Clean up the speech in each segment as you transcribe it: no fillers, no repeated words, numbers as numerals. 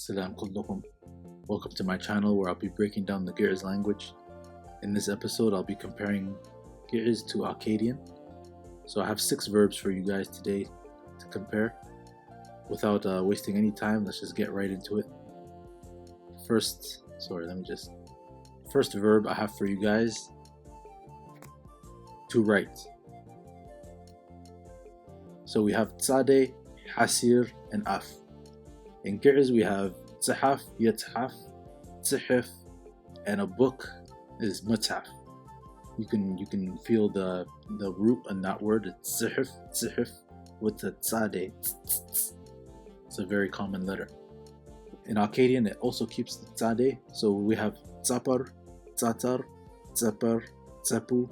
Salam kullakum. Welcome to my channel where I'll be breaking down the Ge'ez language. In this episode, I'll be comparing Ge'ez to Akkadian. So I have 6 verbs for you guys today to compare. Without wasting any time, let's just get right into it. First verb I have for you guys, to write. So we have tzade, hasir, and af. In Ge'ez we have tzahaf, yathaf, tzihif, and a book is mutaf. You can feel the root in that word. It's tzihif, with the tzade. It's a very common letter. In Akkadian it also keeps the tzade. So we have tzapar, tzatar, tzapar, tzapu.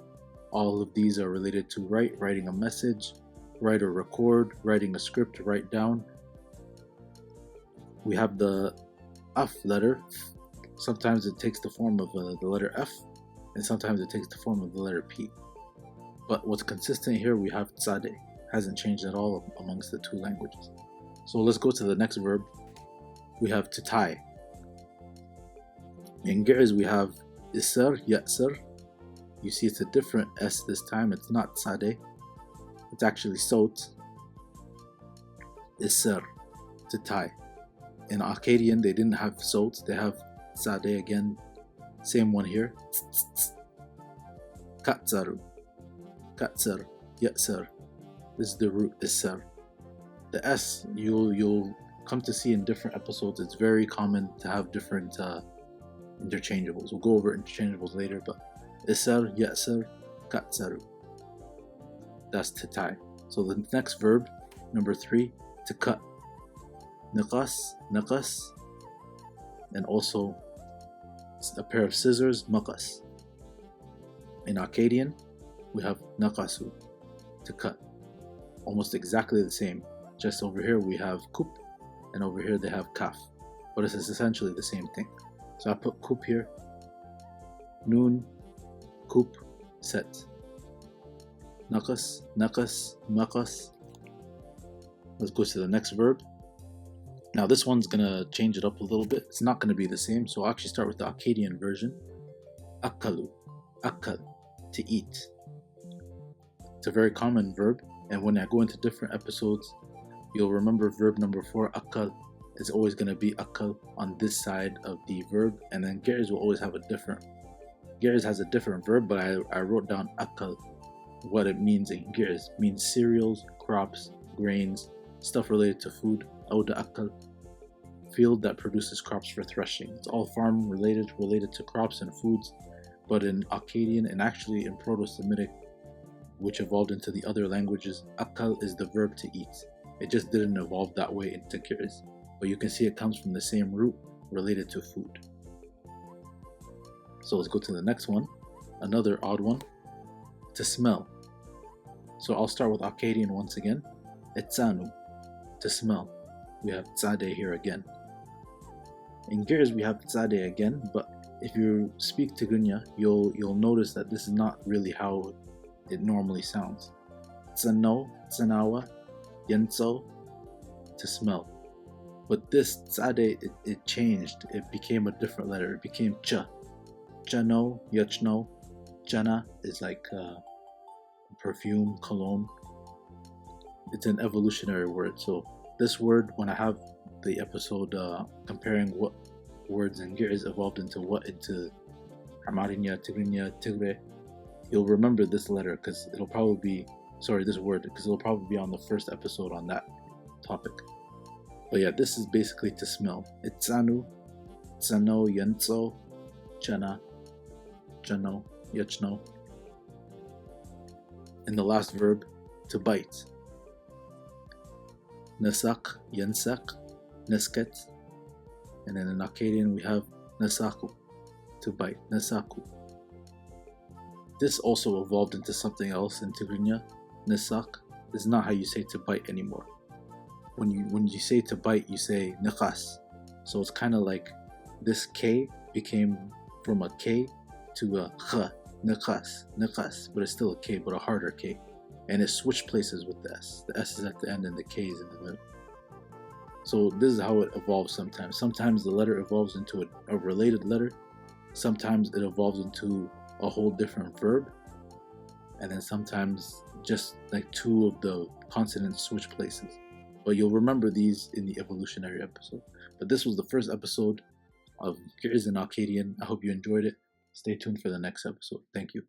All of these are related to writing a message, write or record, writing a script to write down. We have the af letter. Sometimes it takes the form of the letter F, and sometimes it takes the form of the letter P. But what's consistent here, we have tzade. Hasn't changed at all amongst the two languages. So let's go to the next verb. We have to tie. In Ge'ez we have isar, ya'sar. You see it's a different S this time. It's not tzade. It's actually sot. Isar, to tie. In Akkadian they didn't have sot, they have tzade again. Same one here. Katzaru, katzar, yatsar. This is the root isar. The S you'll come to see in different episodes. It's very common to have different interchangeables. We'll go over interchangeables later, but isar, yatsar, katzaru. That's to tie. So the next verb, number 3, to cut. Naqas, naqas, and also a pair of scissors, maqas. In Akkadian, we have naqasu, to cut. Almost exactly the same. Just over here we have kup, and over here they have kaf. But it's essentially the same thing. So I put kup here. Noon, kup, set. Naqas, naqas, maqas. Let's go to the next verb. Now this one's gonna change it up a little bit. It's not gonna be the same, so I'll actually start with the Akkadian version. Akalu, akal, to eat. It's a very common verb, and when I go into different episodes, you'll remember verb number 4, akal, is always gonna be akal on this side of the verb, and then Ge'ez will always have a different. Ge'ez has a different verb, but I wrote down akal. What it means in Ge'ez means cereals, crops, grains, stuff related to food. Awda akal, field that produces crops for threshing. It's all farm related to crops and foods. But in Akkadian and actually in Proto-Semitic, which evolved into the other languages, akal is the verb to eat. It just didn't evolve that way into Ge'ez. But you can see it comes from the same root related to food. So let's go to the next one. Another odd one. To smell. So I'll start with Akkadian once again. Etsanu, to smell. We have tzade here again. In Ge'ez we have tzade again, but if you speak Tigrinya, you'll notice that this is not really how it normally sounds. Tzano, tzanawa, yentso, to smell. But this tzade, it changed. It became a different letter. It became cha. Chano, yachno. Chana is like perfume, cologne. It's an evolutionary word. So this word, when I have the episode comparing what words in Ge'ez evolved into Amarinya, Tigrinya, Tigre, you'll remember this letter because it'll probably be, this word, because it'll probably be on the first episode on that topic. But yeah, this is basically to smell. Itsanu, tsano, yentso, chana, chano, yachno. And the last verb, to bite. Nasak, yensak, nesket, and then in Akkadian we have nasaku, to bite, nasaku. This also evolved into something else in Tigrinya. Nasak is not how you say to bite anymore. When you say to bite, you say naqas. So it's kind of like this K became from a K to a kh, naqas, but it's still a K, but a harder K. And it switched places with the S. The S is at the end and the K is in the middle. So this is how it evolves sometimes. Sometimes the letter evolves into a related letter. Sometimes it evolves into a whole different verb. And then sometimes just like two of the consonants switch places. But you'll remember these in the evolutionary episode. But this was the first episode of Ge'ez and Akkadian. I hope you enjoyed it. Stay tuned for the next episode. Thank you.